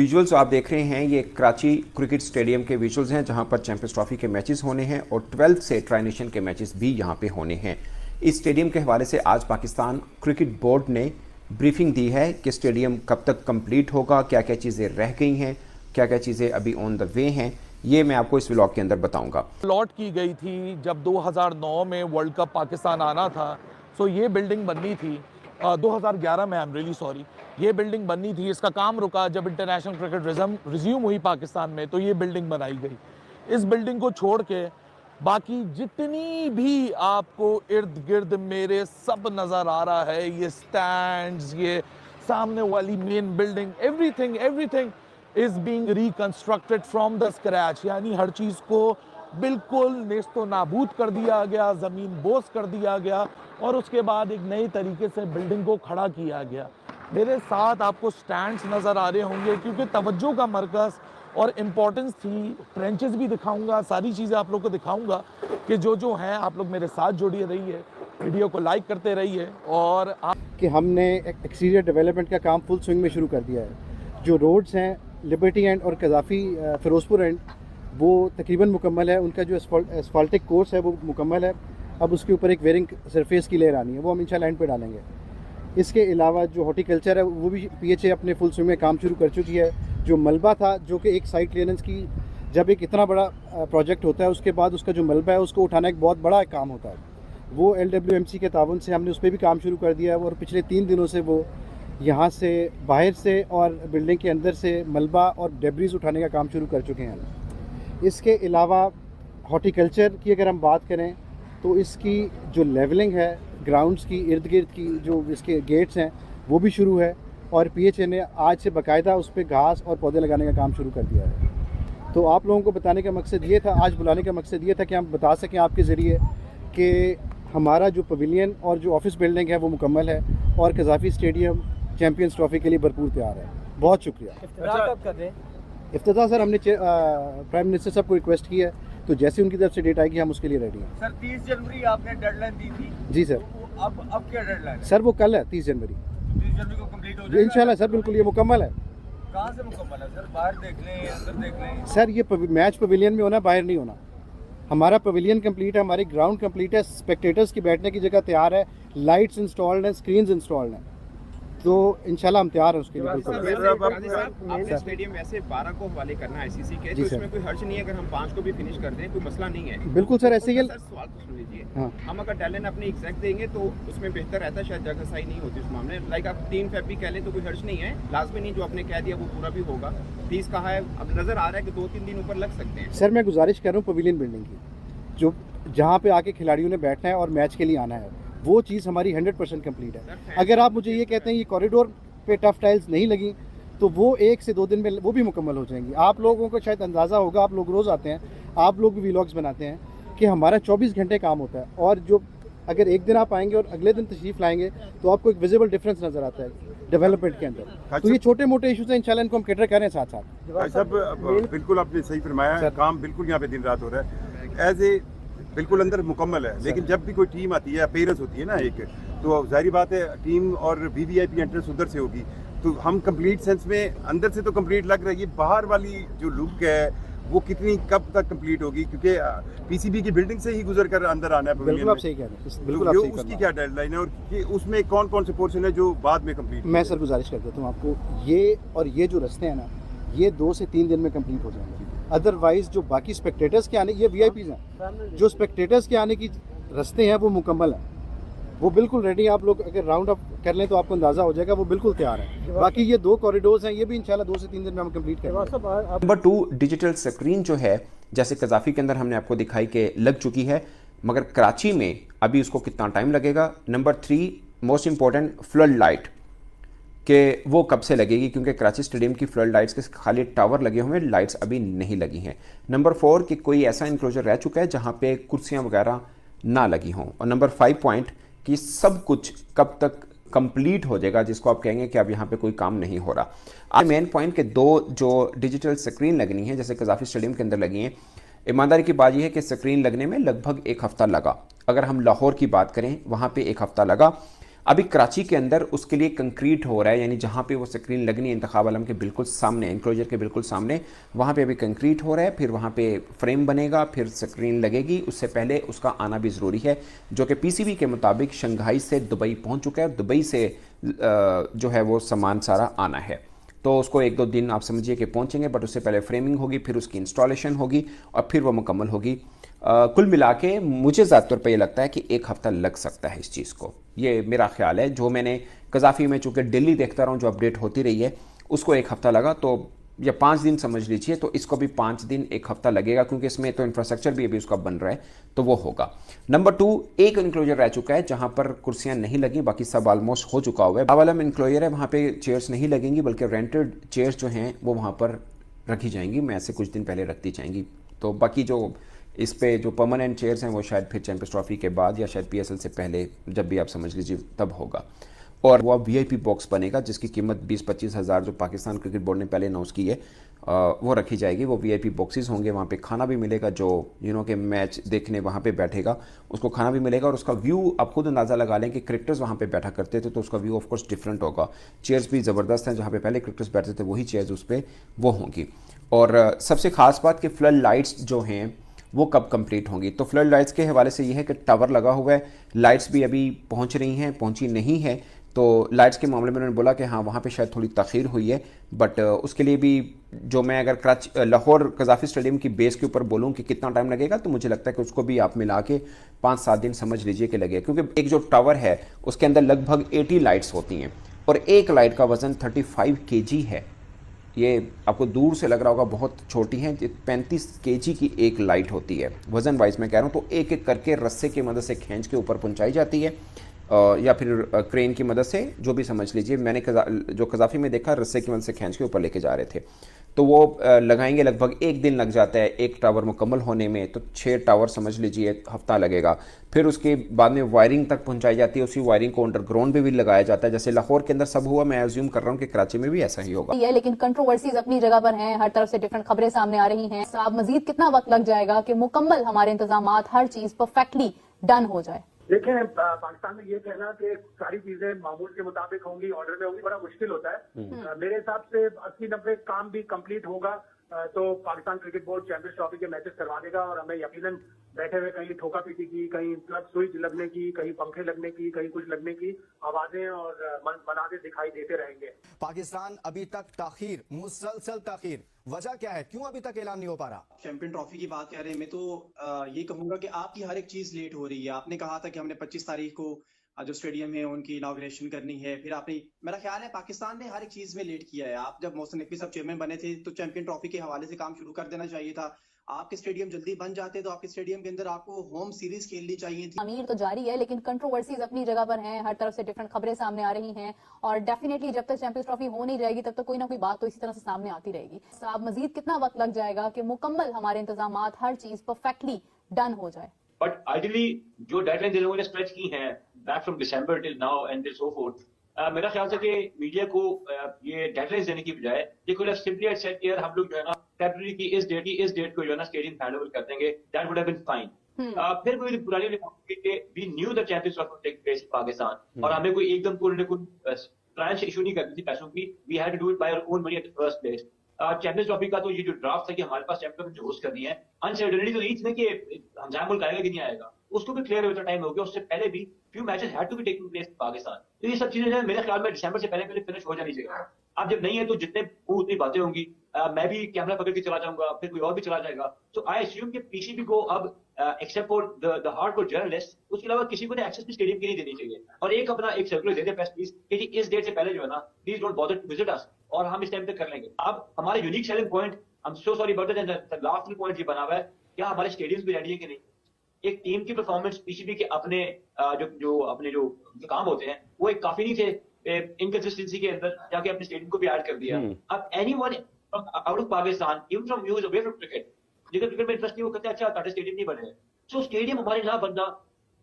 Visuals आप देख रहे हैं ये कराची क्रिकेट स्टेडियम के विजुअल्स हैं जहां पर चैंपियंस ट्रॉफी के मैचेस होने हैं और 12th से ट्राई नेशन के मैचेस भी यहां पे होने हैं। इस स्टेडियम के हवाले से आज पाकिस्तान क्रिकेट बोर्ड ने ब्रीफिंग दी है कि स्टेडियम कब तक कंप्लीट होगा, क्या क्या चीज़ें रह गई हैं, क्या क्या चीज़ें अभी ऑन द वे हैं, ये मैं आपको इस व्लॉग के अंदर बताऊंगा। अलॉट की गई थी जब 2009 में वर्ल्ड कप पाकिस्तान आना था, सो ये बिल्डिंग बननी थी 2011 में, आई एम रियली सॉरी, ये बिल्डिंग बननी थी। इसका काम रुका जब इंटरनेशनल क्रिकेट रिज्यूम हुई पाकिस्तान में, तो ये बिल्डिंग बनाई गई। इस बिल्डिंग को छोड़ के बाकी जितनी भी आपको इर्द गिर्द मेरे सब नज़र आ रहा है, ये स्टैंड्स, ये सामने वाली main building, everything is being reconstructed from the scratch, यानी हर चीज़ को बिल्कुल नेस्तो नाबूद कर दिया गया, ज़मीन बोस कर दिया गया और उसके बाद एक नए तरीके से बिल्डिंग को खड़ा किया गया। मेरे साथ आपको स्टैंड्स नज़र आ रहे होंगे क्योंकि तवज्जो का मरकज़ और इम्पोर्टेंस थी। ट्रेंचेस भी दिखाऊंगा, सारी चीज़ें आप लोग को दिखाऊंगा कि जो हैं। आप लोग मेरे साथ जुड़े रहिए, वीडियो को लाइक करते रहिए। और कि हमने एक्सटीरियर डेवलपमेंट का काम फुल स्विंग में शुरू कर दिया है। जो रोड्स हैं लिबर्टी एंड और कज़ाफ़ी फ़िरोज़पुर एंड, वो तकरीबन मुकम्मल है। उनका जो एसफाल्टिक कोर्स है वो मुकम्मल है। अब उसके ऊपर एक वेयरिंग सरफेस की लेयर आनी है, वो हम इंशाल्लाह एंड पे डालेंगे। इसके अलावा जो हॉर्टिकल्चर है वो भी PHA अपने फुल स्विंग में काम शुरू कर चुकी है। जो मलबा था, जो कि एक साइट क्लियरेंस की, जब एक इतना बड़ा प्रोजेक्ट होता है उसके बाद उसका जो मलबा है उसको उठाना एक बहुत बड़ा काम होता है। वो LWMC के ताउन से हमने उस पर भी काम शुरू कर दिया है और पिछले 3 दिनों से वो यहाँ से बाहर से और बिल्डिंग के अंदर से मलबा और डेब्रीज उठाने का काम शुरू कर चुके हैं। इसके अलावा हॉर्टिकल्चर की अगर हम बात करें तो इसकी जो लेवलिंग है ग्राउंड्स की इर्द गिर्द की, जो इसके गेट्स हैं वो भी शुरू है और PHA ने आज से बाकायदा उस पर घास और पौधे लगाने का काम शुरू कर दिया है। तो आप लोगों को बताने का मकसद ये था, आज बुलाने का मकसद ये था कि हम बता सकें आपके ज़रिए कि हमारा जो पवेलियन और जो ऑफिस बिल्डिंग है वो मुकम्मल है और कज़ाफ़ी स्टेडियम चैम्पियंस ट्रॉफी के लिए भरपूर तैयार है। बहुत शुक्रिया। कब कर रहे हैं इफ्तिताह सर, हमने प्राइम मिनिस्टर साहब को रिक्वेस्ट की है, तो जैसे उनकी तरफ से डेट आएगी हम उसके लिए रेडी हैं। सर 30 जनवरी आपने डेडलाइन दी थी। जी सर। तो अब क्या डेडलाइन है? सर वो कल है 30 जनवरी। 30 जनवरी को कंप्लीट हो जाएगा इंशाल्लाह सर, बिल्कुल ये मुकम्मल है। कहाँ से मुकम्मल है सर? बाहर देख लें, अंदर देख लें। सर ये मैच पवेलियन में होना, बाहर नहीं होना। हमारा पवेलियन कंप्लीट है, हमारी ग्राउंड कंप्लीट है, स्पेक्टेटर्स की बैठने की जगह तैयार है, लाइट्स इंस्टॉल्ड हैं, स्क्रीन्स इंस्टॉल्ड हैं, तो इंशाल्लाह हम तैयार हैं उसके लिए। आपने स्टेडियम वैसे 12 को हवाले करना है ICC के, तो इसमें कोई हर्ज नहीं है अगर हम 5 को भी फिनिश कर दें, कोई मसला नहीं है। बिल्कुल सर, ऐसे ही सवाल तो सुन लीजिए। हाँ। हम अगर डेडलाइन अपनी एग्जैक्ट देंगे तो उसमें बेहतर रहता है, शायद जगह सही नहीं होती उस मामले में। लाइक आप 3 फेब भी कह लें तो कोई हर्ज नहीं है, लाजमी नहीं जो आपने कह दिया वो पूरा भी होगा। 30 कहा है, अब नजर आ रहा है कि 2-3 दिन ऊपर लग सकते हैं। सर मैं गुजारिश कर रहा हूँ पवेलियन बिल्डिंग की, जो जहाँ पे आके खिलाड़ियों ने बैठना है और मैच के लिए आना है, वो चीज़ हमारी 100% कंप्लीट है। अगर आप मुझे ये कहते हैं ये कॉरिडोर पे टफ टाइल्स नहीं लगी तो वो 1 से 2 दिन में वो भी मुकम्मल हो जाएंगी। आप लोगों को शायद अंदाज़ा होगा, आप लोग रोज़ आते हैं, आप लोग भी व्लॉग्स बनाते हैं, कि हमारा 24 घंटे काम होता है। और जो अगर एक दिन आप आएंगे और अगले दिन तशरीफ़ लाएंगे तो आपको एक विजिबल डिफरेंस नज़र आता है डेवलपमेंट के अंदर। तो ये छोटे मोटे इशूज़ हैं, इंशाल्लाह इनको हम कैटर करें साथ साथ। भाई साहब बिल्कुल आपने सही फरमाया, काम बिल्कुल यहाँ पे दिन रात हो रहा है। एज ए बिल्कुल अंदर मुकम्मल है, लेकिन जब भी कोई टीम आती है, अपीयरेंस होती है ना एक, तो जाहिर बात है टीम और VVIP एंट्रेंस उधर से होगी, तो हम कंप्लीट सेंस में अंदर से तो कंप्लीट लग रही है, बाहर वाली जो लुक है वो कितनी कब तक कंप्लीट होगी, क्योंकि PCB की बिल्डिंग से ही गुजर कर अंदर आना है। बिल्कुल आप सही कह रहे हैं, बिल्कुल आप सही। उसकी क्या डेडलाइन है और उसमें कौन कौन से पोर्शन है जो बाद में कंप्लीट? मैं सर गुजारिश कर देता हूँ आपको, ये और ये जो रास्ते हैं ना, ये 2 से 3 दिन में कंप्लीट हो जाएंगे। अदरवाइज जो बाकी स्पेक्टेटर्स के आने, ये VIPs हैं, जो स्पेक्टेटर्स के आने की रास्ते हैं वो मुकम्मल हैं, वो बिल्कुल रेडी हैं। आप लोग अगर राउंड अप कर लें तो आपको अंदाज़ा हो जाएगा, वो बिल्कुल तैयार है। बाकी ये 2 कॉरिडोर्स हैं, ये भी इंशाल्लाह 2 से 3 दिन में हम कंप्लीट करेंगे। नंबर 2 डिजिटल स्क्रीन जो है, जैसे कज़ाफ़ी के अंदर हमने आपको दिखाई कि लग चुकी है, मगर कराची में अभी उसको कितना टाइम लगेगा। Number 3 most important, flood light कि वो कब से लगेगी, क्योंकि कराची स्टेडियम की फ्लड लाइट्स के खाली टावर लगे हुए हैं, लाइट्स अभी नहीं लगी हैं। नंबर 4 कि कोई ऐसा इंक्लोजर रह चुका है जहाँ पे कुर्सियाँ वगैरह ना लगी हों। और नंबर 5 पॉइंट कि सब कुछ कब तक कंप्लीट हो जाएगा जिसको आप कहेंगे कि अब यहाँ पे कोई काम नहीं हो रहा। आज मेन पॉइंट के 2 जो डिजिटल स्क्रीन लगनी है, जैसे कज़ाफ़ी स्टेडियम के अंदर लगी हैं, ईमानदारी की बात यह है कि स्क्रीन लगने में लगभग 1 हफ्ता लगा। अगर हम लाहौर की बात करें, वहाँ पे 1 हफ्ता लगा। अभी कराची के अंदर उसके लिए कंक्रीट हो रहा है, यानी जहाँ पे वो स्क्रीन लगनी है इंतखाब आलम के बिल्कुल सामने, इंक्लोजर के बिल्कुल सामने, वहाँ पे अभी कंक्रीट हो रहा है, फिर वहाँ पे फ्रेम बनेगा, फिर स्क्रीन लगेगी। उससे पहले उसका आना भी ज़रूरी है, जो कि पीसीबी के मुताबिक शंघाई से दुबई पहुँच चुका है, और दुबई से जो है वो सामान सारा आना है। तो उसको 1-2 दिन आप समझिए कि पहुँचेंगे, बट उससे पहले फ्रेमिंग होगी, फिर उसकी इंस्टॉलेशन होगी और फिर वो मुकम्मल होगी। कुल मिला के मुझे ज़्यादा तौर पे ये लगता है कि 1 हफ़्ता लग सकता है इस चीज़ को, ये मेरा ख्याल है। जो मैंने कज़ाफ़ी में चूँकि डेली देखता रहा हूँ, जो अपडेट होती रही है, उसको 1 हफ़्ता लगा, तो या 5 दिन समझ लीजिए, तो इसको भी 5 दिन 1 हफ़्ता लगेगा, क्योंकि इसमें तो इंफ्रास्ट्रक्चर भी अभी उसका बन रहा है, तो वो होगा। नंबर 2, एक इनक्लोजर रह चुका है जहाँ पर कुर्सियाँ नहीं लगी, बाकी सब ऑलमोस्ट हो चुका हुआ है। बावलम इनक्लोजर है, वहाँ पे चेयर्स नहीं लगेंगी, बल्कि रेंटेड चेयर्स जो हैं वो वहाँ पर रखी जाएंगी, मैं से कुछ दिन पहले रख दी जाएंगी। तो बाकी जो इस पे जो परमानेंट चेयर्स हैं वो शायद फिर चैंपियंस ट्रॉफी के बाद या शायद पीएसएल से पहले, जब भी आप समझ लीजिए, तब होगा। और वो वीआईपी बॉक्स बनेगा जिसकी कीमत 20-25 हज़ार जो पाकिस्तान क्रिकेट बोर्ड ने पहले अनाउंस की है, वो रखी जाएगी। वो वीआईपी बॉक्सेस होंगे, वहाँ पे खाना भी मिलेगा, जो के मैच देखने वहाँ पे बैठेगा उसको खाना भी मिलेगा, और उसका व्यू आप खुद अंदाज़ा लगा लें कि क्रिकेटर्स वहाँ पे बैठा करते थे, तो उसका व्यू ऑफकोर्स डिफरेंट होगा। चेयर्स भी ज़बरदस्त हैं, जहाँ पे पहले क्रिकेटर्स बैठते थे वही चेयर्स उस पर वो होंगी। और सबसे ख़ास बात कि फ्लड लाइट्स जो हैं वो कब कंप्लीट होंगी, तो फ्लड लाइट्स के हवाले से ये है कि टावर लगा हुआ है, लाइट्स भी अभी पहुंच रही हैं, पहुंची नहीं है। तो लाइट्स के मामले में उन्होंने बोला कि हाँ वहाँ पे शायद थोड़ी तख़ीर हुई है, बट उसके लिए भी जो मैं अगर लाहौर कज़ाफ़ी स्टेडियम की बेस के ऊपर बोलूँ कि कितना टाइम लगेगा, तो मुझे लगता है कि उसको भी आप मिला के 5-7 दिन समझ लीजिए कि लगेगा, क्योंकि एक जो टावर है उसके अंदर लगभग 80 लाइट्स होती हैं, और एक लाइट का वज़न 35 kg है। ये आपको दूर से लग रहा होगा बहुत छोटी है, 35 kg की एक लाइट होती है, वज़न वाइज मैं कह रहा हूँ। तो एक एक करके रस्से की मदद से खींच के ऊपर पहुँचाई जाती है, या फिर क्रेन की मदद से, जो भी समझ लीजिए। मैंने जो कज़ाफ़ी में देखा, रस्से की मदद से खींच के ऊपर लेके जा रहे थे, तो वो लगाएंगे। लगभग 1 दिन लग जाता है एक टावर मुकम्मल होने में, तो 6 टावर समझ लीजिए 1 हफ़्ता लगेगा। फिर उसके बाद में वायरिंग तक पहुंचाई जाती है, उसी वायरिंग को अंडरग्राउंड भी लगाया जाता है, जैसे लाहौर के अंदर सब हुआ। मैं अज्यूम कर रहा हूँ कि कराची में भी ऐसा ही होगा। लेकिन कंट्रोवर्सीज अपनी जगह पर हैं, हर तरफ से डिफरेंट खबरें सामने आ रही हैं। साहब, मजीद कितना वक्त लग जाएगा कि मुकम्मल हमारे इंतजामात, हर चीज परफेक्टली डन हो जाए? देखें, पाकिस्तान में ये कहना कि सारी चीजें मामूल के मुताबिक होंगी, ऑर्डर में होंगी, बड़ा मुश्किल होता है। मेरे हिसाब से 80-90 काम भी कंप्लीट होगा तो Pakistan cricket board champions trophy के मैचेस करवा देगा, और हमें यकीनन बैठे हुए कहीं ठोका पीटी की, कहीं प्लग स्विच लगने की, कहीं पंखे लगने की, कहीं कुछ लगने की आवाजें और मनाज़िर दिखाई देते रहेंगे। पाकिस्तान अभी तक ताखीर, मुसलसल ताखीर, वजह क्या है, क्यों अभी तक ऐलान नहीं हो पा रहा? चैंपियन ट्रॉफी की बात कर रहे हैं, मैं तो ये कहूंगा कि आपकी हर एक चीज लेट हो रही है। आपने कहा था कि हमने 25 तारीख को जो स्टेडियम है उनकी इनॉग्रेशन करनी है, फिर आपने, मेरा ख्याल है पाकिस्तान ने हर एक चीज में लेट किया है। आप जब मोहसिन नकवी साहब चेयरमैन बने थे तो चैंपियन ट्रॉफी के हवाले से काम शुरू कर देना चाहिए था। आपके स्टेडियम जल्दी बन जाते तो आपके स्टेडियम के अंदर आपको होम सीरीज खेलनी चाहिए थी। अमीर तो जारी है, लेकिन कंट्रोवर्सीज अपनी जगह पर हैं, हर तरफ से डिफरेंट खबरें सामने आ रही हैं, और डेफिनेटली जब तक चैंपियंस ट्रॉफी हो नहीं जाएगी तब तक कोई ना कोई बात तो इसी तरह से सामने आती रहेगी। साहब, मजीद कितना वक्त लग जाएगा कि मुकम्मल हमारे इंतजामात, हर चीज परफेक्टली डन हो जाए? बट आइडियली जो डेडलाइन लोगों ने स्ट्रेच की हैं back from December till now and so fourth, मेरा ख्याल से कि मीडिया को ये डेडलाइन देने की बजाय ये कोई सिंपली सेट ईयर हम लोग जो है ना फरवरी की इस डेट को जो है ना स्टेडियम हैंडओवर कर देंगे, that would have been fine. फिर कोई पुरानी we knew the Champions Trophy would take place in Pakistan, और हमें कोई एकदम कोई ट्रांस इशू नहीं करनी थी पैसों की। We had to do it by our own money at the first place. Champions Trophy का तो ये जो ड्राफ्ट था कि हमारे पास चैंपियन जो होस्ट करनी है, अनसर्टेनिटी तो नहीं थी कि हमजाम मुल्क आएगा कि नहीं आएगा, उसको भी क्लियर होता टाइम हो गया। उससे पहले भी few matches had to be taking place in Pakistan. तो ये सब चीजें मेरे ख्याल में दिसंबर से पहले फिनिश हो जानी चाहिए। अब जब नहीं है तो जितने उतनी बातें होंगी, मैं भी कैमरा पकड़ के चला जाऊंगा, फिर कोई और भी चला जाएगा। सो आई अस्यूम कि पीसीबी को अब except for the hardcore journalist, उसके अलावा किसी को एक्सेस भी स्टेडियम की नहीं देनी चाहिए, और एक अपना एक सर्कुलर दे दे प्रेस प्लीज कि जी इस डेट से पहले जो है ना please don't bother to visit us, और हम इस टाइम पे कर लेंगे। अब हमारा unique selling point, I am so sorry about that, last point ये बना हुआ है, क्या हमारे स्टेडियम्स भी रेडी है कि नहीं। एक टीम की परफॉर्मेंस पीसीबी के अपने जो काम होते हैं वो एक काफी नहीं थे, इनकंसिस्टेंसी के अंदर जाके अपने स्टेडियम को भी ऐड कर दिया। अब anyone out of Pakistan, even from views away from cricket, जिनका क्रिकेट में इंटरेस्ट नहीं, वो कहते हैं अच्छा टाटा स्टेडियम नहीं बने। सो स्टेडियम हमारे ना बनना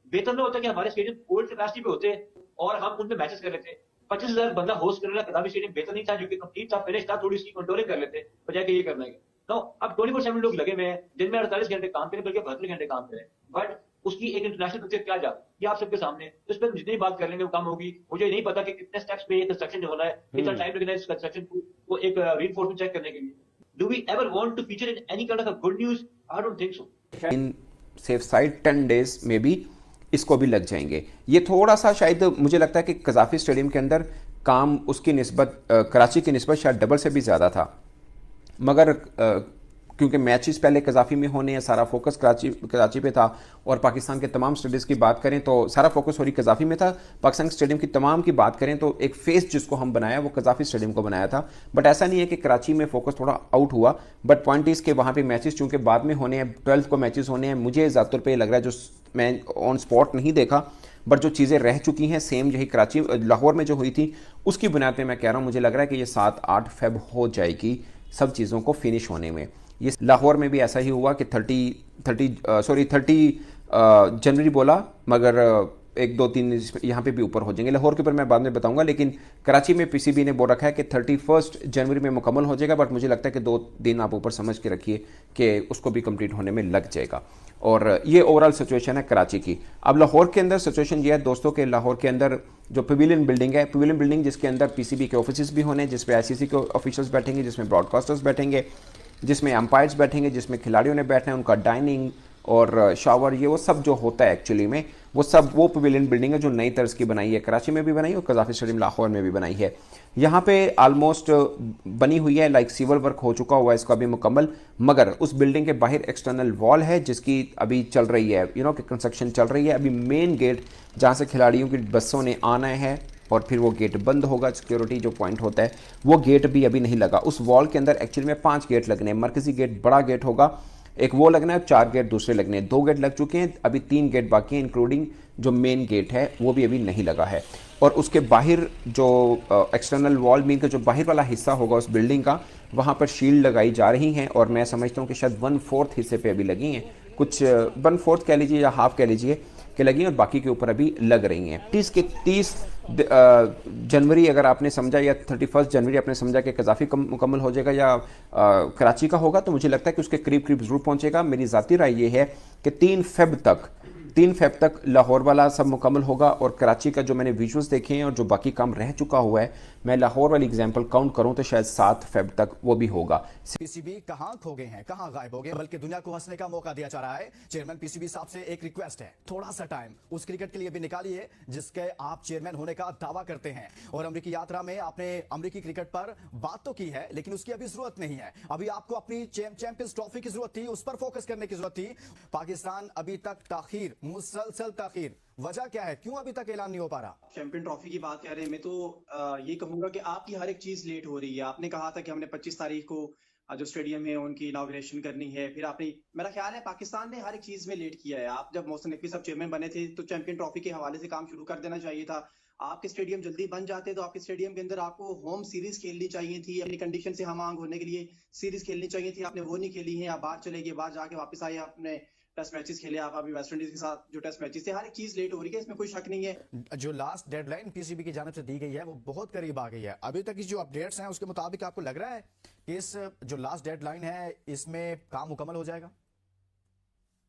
बेहतर ना होता कि हमारे स्टेडियम ओल्ड कैपेसिटी पे होते और हम उनपे मैचेस कर लेते। 25,000 बंदा होस्ट करने वाला कदापि स्टेडियम बेहतर नहीं था, जो कि कंप्लीट था, फिनिश था, थोड़ी उसकी कंट्रोलिंग कर लेते बजाय कि ये करना है। नो, अब 24/7 लोग लगे हुए हैं, दिन में 48 घंटे काम करें, बल्कि 72 घंटे काम करें, बट उसकी एक इंटरनेशनल पिक्चर क्या जा, ये आप सबके सामने, तो इस पर जितनी बात कर लेंगे वो कम होगी। मुझे नहीं पता कि कितने स्टेप्स पे ये कंस्ट्रक्शन जो होना है, कितना टाइम लगना है इस कंस्ट्रक्शन को एक रीइंफोर्समेंट चेक करने के लिए। Do we ever want to feature in any kind of a good news? I don't think so. In safe side 10 days में भी इसको भी लग जाएंगे। ये थोड़ा सा शायद मुझे लगता है कि कज़ाफी स्टेडियम के अंदर काम उसकी निस्बत कराची की निस्बत शायद डबल से भी ज़्यादा था, मगर क्योंकि मैचेस पहले कज़ाफी में होने हैं, सारा फोकस कराची पे था, और पाकिस्तान के तमाम स्टेडियम्स की बात करें तो सारा फोकस हो रही कज़ाफी में था। पाकिस्तान स्टेडियम की तमाम की बात करें तो एक फेस जिसको हम बनाया वो कज़ाफी स्टेडियम को बनाया था, बट ऐसा नहीं है कि कराची में फोकस थोड़ा आउट हुआ। बट पॉइंट इज़ के वहाँ पे मैचेस चूँकि बाद में होने हैं, 12 को मैचेस होने हैं, मुझे ज़्यादातर पे लग रहा है, जो मैं ऑन स्पॉट नहीं देखा बट जो चीज़ें रह चुकी हैं सेम यही कराची लाहौर में जो हुई थी उसकी बुनियाद पे मैं कह रहा हूँ, मुझे लग रहा है कि ये 7-8 फेब हो जाएगी सब चीज़ों को फिनिश होने में। ये लाहौर में भी ऐसा ही हुआ कि 30 जनवरी बोला, मगर 1-2-3 यहाँ पे भी ऊपर हो जाएंगे। लाहौर के ऊपर मैं बाद में बताऊंगा, लेकिन कराची में पीसीबी ने बोल रखा है कि 31 जनवरी में मुकम्मल हो जाएगा, बट मुझे लगता है कि 2 दिन आप ऊपर समझ के रखिए कि उसको भी कंप्लीट होने में लग जाएगा। और ये ओवरऑल सिचुएशन है कराची की। अब लाहौर के अंदर सिचुएशन ये है दोस्तों के लाहौर के अंदर जो पवेलियन बिल्डिंग है, पवेलियन बिल्डिंग जिसके अंदर पीसीबी के ऑफिस भी होने, जिसमें आईसीसी के ऑफिशियल्स बैठेंगे, जिसमें ब्रॉडकास्टर्स बैठेंगे, जिसमें अंपायर्स बैठेंगे, जिसमें खिलाड़ियों ने बैठना है, उनका डाइनिंग और शावर, ये वो सब जो होता है एक्चुअली में वो पवेलियन बिल्डिंग है जो नई तर्ज की बनाई है, कराची में भी बनाई और कज़ाफी स्टेडियम लाहौर में भी बनाई है। यहाँ पे ऑलमोस्ट बनी हुई है, लाइक सिविल वर्क हो चुका हुआ है इसका अभी मुकम्मल, मगर उस बिल्डिंग के बाहर एक्सटर्नल वॉल है जिसकी अभी चल रही है, कि कंस्ट्रक्शन चल रही है। अभी मेन गेट जहाँ से खिलाड़ियों की बसों ने आना है और फिर वो गेट बंद होगा, सिक्योरिटी जो पॉइंट होता है वो गेट भी अभी नहीं लगा। उस वॉल के अंदर एक्चुअली में 5 गेट लगने हैं। मरकजी गेट बड़ा गेट होगा, एक वो लगना है, 4 गेट दूसरे लगने हैं। 2 गेट लग चुके हैं, अभी 3 गेट बाकी हैं, इंक्लूडिंग जो मेन गेट है वो भी अभी नहीं लगा है। और उसके बाहर जो एक्सटर्नल वॉल मीन का जो बाहर वाला हिस्सा होगा उस बिल्डिंग का, वहाँ पर शील्ड लगाई जा रही हैं और मैं समझता हूँ कि शायद 1/4 हिस्से पे अभी लगी हैं, कुछ 1/4 कह लीजिए या हाफ कह लीजिए कि लगी हैं, और बाकी के ऊपर अभी लग रही हैं। 30 जनवरी अगर आपने समझा या 31 जनवरी आपने समझा कि कज़ाफी मुकम्मल हो जाएगा या कराची का होगा, तो मुझे लगता है कि उसके करीब करीब ज़रूर पहुँचेगा। मेरी ज़ाती राय ये है कि 3 फेब तक लाहौर वाला सब मुकम्मल होगा, और कराची का जो मैंने विजुअल्स देखे हैं और जो बाकी काम रह चुका हुआ है, मैं लाहौर वाली एग्जांपल काउंट करूं तो शायद 7 फेब तक वो भी होगा। पीसीबी कहां खो गए हैं, कहां गायब हो गए, बल्कि दुनिया को हंसने का मौका दिया जा रहा है। चेयरमैन पीसीबी साहब से एक रिक्वेस्ट है, थोड़ा सा टाइम उस क्रिकेट के लिए भी निकालिए जिसके आप चेयरमैन होने का दावा करते हैं। और अमेरिकी यात्रा में आपने अमेरिकी क्रिकेट पर बात तो की है, लेकिन उसकी अभी जरूरत नहीं है। अभी आपको अपनी चैंपियंस ट्रॉफी की जरूरत थी, उस पर फोकस करने की जरूरत थी। पाकिस्तान अभी तक ताखीर, मुसलसल ताखीर, वजह क्या है, क्यों अभी तक ऐलान नहीं हो पा रहा? चैंपियन ट्रॉफी की बात कर रहे हैं, मैं तो ये कहूंगा कि आपकी हर एक चीज लेट हो रही है। आपने कहा था कि हमने 25 तारीख को जो स्टेडियम है उनकी इनॉग्रेशन करनी है, फिर आपने, मेरा ख्याल है पाकिस्तान ने हर एक चीज में लेट किया है। आप जब मोहसिन नकवी साहब चेयरमैन बने थे तो चैंपियन ट्रॉफी के हवाले से काम शुरू कर देना चाहिए था। आपके स्टेडियम जल्दी बन जाते तो आपके स्टेडियम के अंदर आपको होम सीरीज खेलनी चाहिए थी, अपनी कंडीशन से हम आंग होने के लिए सीरीज खेलनी चाहिए थी। आपने वो नहीं खेली है, आप बाहर चले गए, बाहर जाके वापस आए, आपने टेस्ट मैचेस खेले, आप अभी वेस्ट इंडीज के साथ जो टेस्ट मैचेस थे, हर एक चीज लेट हो रही है, इसमें कोई शक नहीं है। जो लास्ट डेडलाइन पीसीबी की जानिब से दी गई है वो बहुत करीब आ गई है। अभी तक की जो अपडेट्स हैं उसके मुताबिक आपको लग रहा है कि इस जो लास्ट डेडलाइन है इसमें काम मुकम्मल हो जाएगा?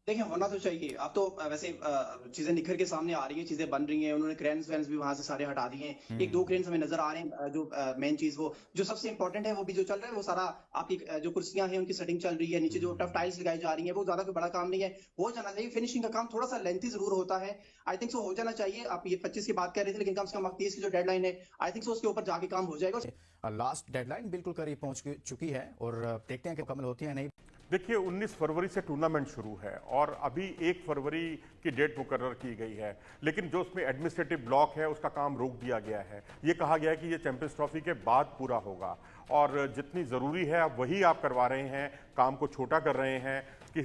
देखिए, होना तो चाहिए। अब तो वैसे चीजें निखर के सामने आ रही हैं, चीजें बन रही हैं। उन्होंने क्रेन्स वैन्स भी वहां से सारे हटा दिए हैं। 1-2 क्रेन्स हमें नजर आ रहे हैं। जो मेन चीज वो जो सबसे इंपॉर्टेंट है वो भी जो चल रहा है, वो सारा आपकी जो कुर्सियां हैं उनकी सेटिंग चल रही है, नीचे जो टफ टाइल्स लगाई जा रही है, वो ज्यादा कोई बड़ा काम नहीं है, हो जाना चाहिए। फिनिशिंग का काम थोड़ा सा लेंथी जरूर होता है, आई थिंक सो हो जाना चाहिए। आप ये 25 की बात कर रहे थे, लेकिन कम से कम 30 की जो डेडलाइन है, आई थिंक सो उसके ऊपर जाके काम हो जाएगा। लास्ट डेडलाइन बिल्कुल करीब पहुंच चुकी है और देखते हैं कि मुकम्मल होती है नहीं। देखिए, 19 फरवरी से टूर्नामेंट शुरू है और अभी 1 फरवरी की डेट मुकर्रर की गई है, लेकिन जो उसमें एडमिनिस्ट्रेटिव ब्लॉक है उसका काम रोक दिया गया है। ये कहा गया है कि ये चैंपियंस ट्रॉफी के बाद पूरा होगा और जितनी ज़रूरी है अब वही आप करवा रहे हैं, काम को छोटा कर रहे हैं कि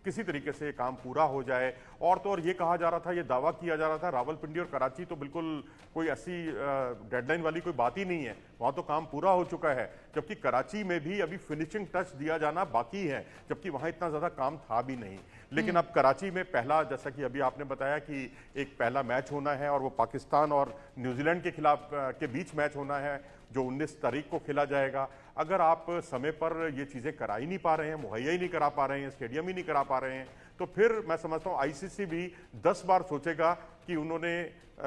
किसी तरीके से काम पूरा हो जाए। और तो और ये कहा जा रहा था, ये दावा किया जा रहा था, रावलपिंडी और कराची तो बिल्कुल कोई ऐसी डेडलाइन वाली कोई बात ही नहीं है, वहाँ तो काम पूरा हो चुका है। जबकि कराची में भी अभी फिनिशिंग टच दिया जाना बाकी है, जबकि वहाँ इतना ज़्यादा काम था भी नहीं। लेकिन अब कराची में पहला, जैसा कि अभी आपने बताया कि एक पहला मैच होना है और वो पाकिस्तान और न्यूजीलैंड के खिलाफ के बीच मैच होना है जो 19 तारीख को खेला जाएगा। अगर आप समय पर ये चीज़ें करा ही नहीं पा रहे हैं, मुहैया ही नहीं करा पा रहे हैं, स्टेडियम ही नहीं करा पा रहे हैं, तो फिर मैं समझता हूँ आईसीसी भी 10 बार सोचेगा कि उन्होंने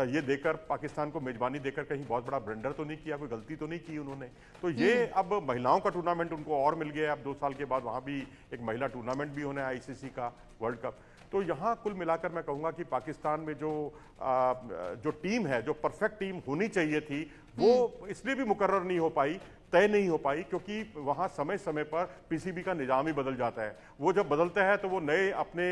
ये देकर पाकिस्तान को मेजबानी देकर कहीं बहुत बड़ा ब्लंडर तो नहीं किया, कोई गलती तो नहीं की उन्होंने। तो ये अब महिलाओं का टूर्नामेंट उनको और मिल गया, अब 2 साल के बाद वहाँ भी एक महिला टूर्नामेंट भी होना है आईसीसी का, वर्ल्ड कप। तो यहाँ कुल मिलाकर मैं कहूँगा कि पाकिस्तान में जो टीम है, जो परफेक्ट टीम होनी चाहिए थी, वो इसलिए भी मुकर्रर नहीं हो पाई, तय नहीं हो पाई, क्योंकि वहाँ समय समय पर पीसीबी का निज़ाम ही बदल जाता है। वो जब बदलता है तो वो नए अपने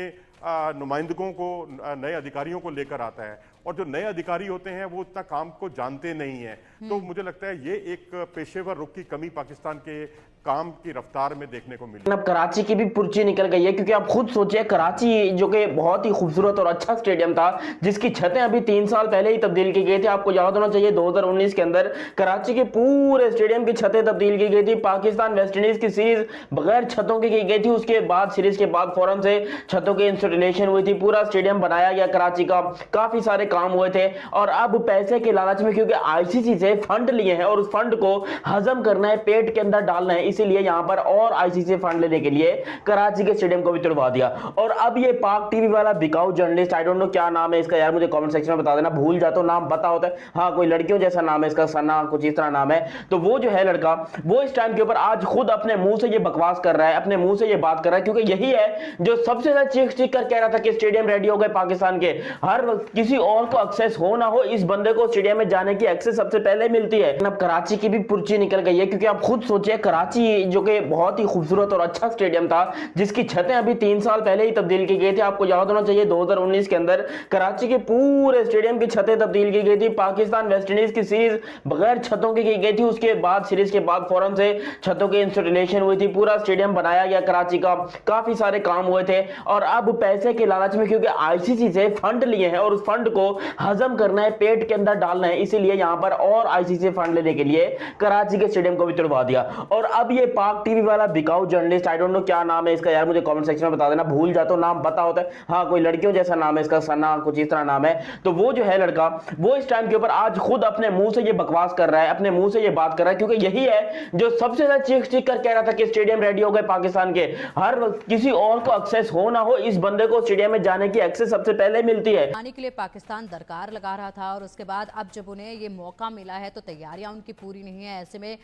नुमाइंदकों को, नए अधिकारियों को लेकर आता है, और जो नए अधिकारी होते हैं वो इतना काम को जानते नहीं हैं। तो मुझे लगता है ये एक पेशेवर रुख की कमी पाकिस्तान के काम की रफ्तार में देखने को मिली। अब कराची की भी पुर्ची निकल गई है, क्योंकि आप खुद सोचिए कराची जो कि बहुत ही खूबसूरत और अच्छा स्टेडियम था, जिसकी छतें अभी 3 साल पहले ही तब्दील की गई थी। आपको याद होना चाहिए 2019 के अंदर कराची के पूरे स्टेडियम की छतें तब्दील की गई थी। पाकिस्तान वेस्ट इंडीज की सीरीज बगैर छतों की गई थी, उसके बाद सीरीज के बाद फौरन से छतों की इंस्टॉलेशन हुई थी, पूरा स्टेडियम बनाया गया कराची का, काफी सारे काम हुए थे। और अब पैसे के लालच में, क्योंकि आईसीसी से फंड लिए हैं और उस फंड को हजम करना है, पेट के अंदर डालना है, इसीलिए यहां पर और आईसीसी फंड लेने के लिए कराची के स्टेडियम को भी तुड़वा दिया। और अब ये पाक टीवी वाला बिकाऊ जर्नलिस्ट, आई डोंट नो क्या नाम है इसका यार, मुझे कमेंट सेक्शन में बता देना, भूल जाता हूं नाम, पता होता है, हाँ कोई लड़कियों जैसा नाम है इसका, सना कुछ इस तरह नाम है। तो वो जो है लड़का, वो इस टाइम के ऊपर आज खुद अपने मुंह से ये बकवास कर रहा है, अपने मुंह से ये बात कर रहा है, क्योंकि यही है जो सबसे ज्यादा चीख कर कह रहा था कि स्टेडियम रेडी हो गए पाकिस्तान के, हर किसी और को एक्सेस हो ना हो, इस बंदे को स्टेडियम में जाने की एक्सेस सबसे पहले मिलती है। अब कराची की भी पुर्ची निकल गई है, क्योंकि आप खुद सोचिए कराची जो कि बहुत ही खूबसूरत और अच्छा स्टेडियम था, जिसकी छतें अभी 3 साल पहले ही तब्दील की गई थी। आपको याद होना चाहिए 2019 के अंदर कराची के पूरे स्टेडियम की छतें तब्दील की गई थी। पाकिस्तान वेस्ट इंडीज की सीरीज बगैर छतों की गई थी, उसके बाद सीरीज के बाद फौरन से छतों की इंस्टॉलेशन हुई थी, पूरा स्टेडियम बनाया गया कराची का, काफी सारे काम हुए थे। और अब पैसे के लालच में, क्योंकि आईसीसी से फंड लिए हैं और उस फंड को हजम करना है, पेट के अंदर डालना है, इसीलिए यहां पर और आईसीसी फंड लेने के लिए कराची के स्टेडियम को भी तुड़वा दिया। और अब ये पाक टीवी वाला बिकाऊ जर्नलिस्ट, आई डोंट नो क्या नाम है इसका यार, मुझे कमेंट सेक्शन में बता देना, भूल जाता हूं नाम, पता होता है, हाँ कोई लड़कियों जैसा नाम है इसका, सना कुछ इस तरह नाम है। तो वो जो है लड़का, वो इस टाइम के ऊपर आज खुद अपने मुंह से ये बकवास कर रहा है, अपने मुंह से ये बात कर रहा है, क्योंकि यही है जो सबसे ज्यादा चीख कर कह रहा था कि स्टेडियम रेडी हो गए पाकिस्तान के, हर किसी और को एक्सेस हो ना हो, इस बंदे को स्टेडियम में जाने की एक्सेस सबसे पहले मिलती है। आने के लिए पाकिस्तान दरकार लगा रहा था, और उसके बाद अब जब उन्हें ये मौका मिला है तो तैयारियां उनकी पूरी नहीं है। ऐसे में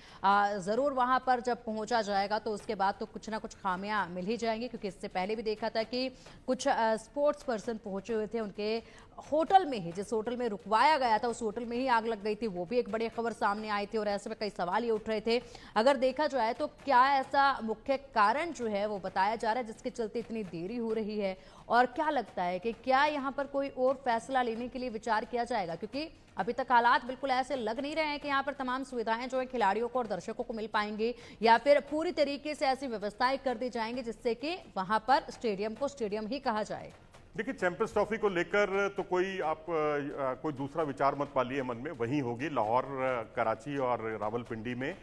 जरूर वहां पर जब पहुंचा जाएगा तो उसके बाद तो कुछ ना कुछ खामियां मिल ही जाएंगी, क्योंकि इससे पहले भी देखा था कि कुछ स्पोर्ट्स पर्सन पहुंचे हुए थे, उनके होटल में ही, जिस होटल में रुकवाया गया था उस होटल में ही आग लग गई थी। वो भी एक बड़ी खबर सामने आई थी, और ऐसे में कई सवाल ये उठ रहे थे। अगर देखा जाए तो क्या ऐसा मुख्य कारण जो है वो बताया जा रहा है जिसके चलते इतनी देरी हो रही है, और क्या लगता है कि क्या यहाँ पर कोई और फैसला लेने के लिए विचार किया जाएगा, क्योंकि अभी तक हालात बिल्कुल ऐसे लग नहीं रहे हैं कि यहाँ पर तमाम सुविधाएं जो है खिलाड़ियों को और दर्शकों को मिल पाएंगी, या फिर पूरी तरीके से ऐसी व्यवस्थाएं कर दी जाएंगी जिससे कि वहां पर स्टेडियम को स्टेडियम ही कहा जाए। देखिए, चैंपियंस ट्रॉफी को लेकर तो कोई दूसरा विचार मत पालिए मन में, वहीं होगी लाहौर, कराची और रावलपिंडी में।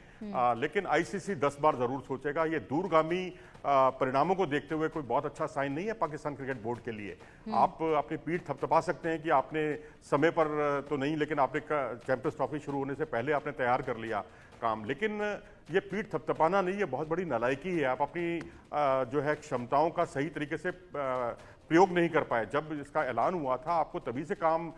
लेकिन आईसीसी 10 बार जरूर सोचेगा। ये दूरगामी परिणामों को देखते हुए कोई बहुत अच्छा साइन नहीं है पाकिस्तान क्रिकेट बोर्ड के लिए। आप अपनी पीठ थपथपा सकते हैं कि आपने समय पर तो नहीं, लेकिन आपने चैंपियंस ट्रॉफी शुरू होने से पहले आपने तैयार कर लिया काम, लेकिन ये पीठ थपथपाना नहीं, ये बहुत बड़ी नालायकी है। आप अपनी जो है क्षमताओं का सही तरीके से प्रयोग नहीं कर पाए। जब इसका ऐलान हुआ था आपको तभी से काम